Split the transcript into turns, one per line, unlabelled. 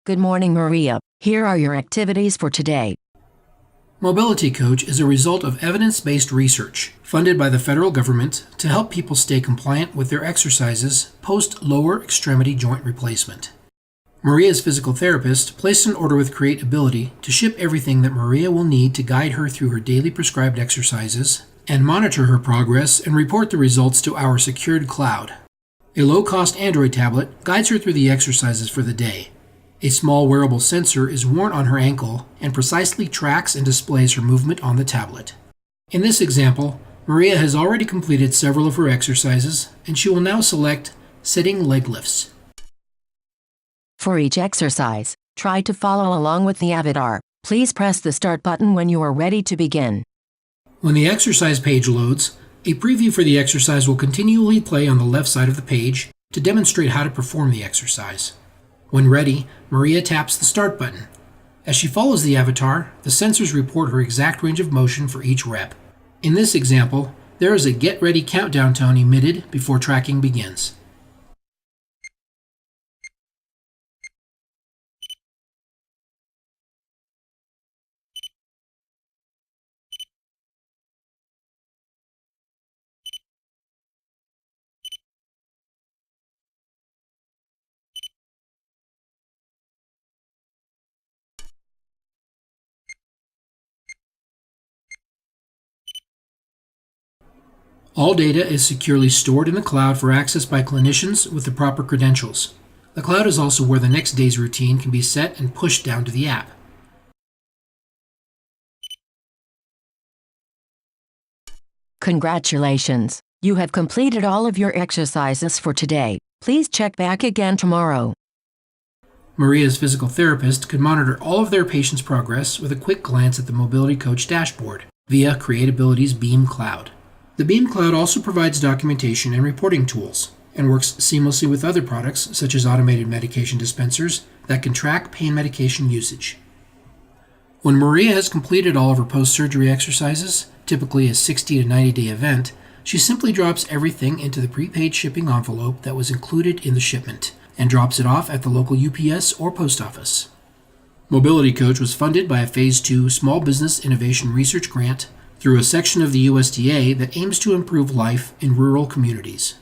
Good morning, Maria. Here are your activities for today.
Mobility Coach is a result of evidence-based research funded by the federal government to help people stay compliant with their exercises post lower extremity joint replacement. Maria's physical therapist placed an order with CreateAbility to ship everything that Maria will need to guide her through her daily prescribed exercises and monitor her progress and report the results to our secured cloud. A low-cost Android tablet guides her through the exercises for the day. A small wearable sensor is worn on her ankle and precisely tracks and displays her movement on the tablet. In this example, Maria has already completed several of her exercises, and she will now select Sitting Leg Lifts.
For each exercise, try to follow along with the avatar. Please press the Start button when you are ready to begin.
When the exercise page loads, a preview for the exercise will continually play on the left side of the page to demonstrate how to perform the exercise. When ready, Maria taps the Start button. As she follows the avatar, the sensors report her exact range of motion for each rep. In this example, there is a Get Ready countdown tone emitted before tracking begins. All data is securely stored in the cloud for access by clinicians with the proper credentials. The cloud is also where the next day's routine can be set and pushed down to the app.
Congratulations! You have completed all of your exercises for today. Please check back again tomorrow.
Maria's physical therapist could monitor all of their patients' progress with a quick glance at the Mobility Coach dashboard via CreateAbility's Beam Cloud. The Beam Cloud also provides documentation and reporting tools and works seamlessly with other products such as automated medication dispensers that can track pain medication usage. When Maria has completed all of her post-surgery exercises, typically a 60 to 90-day event, she simply drops everything into the prepaid shipping envelope that was included in the shipment and drops it off at the local UPS or post office. Mobility Coach was funded by a Phase 2 Small Business Innovation Research Grant through a section of the USDA that aims to improve life in rural communities.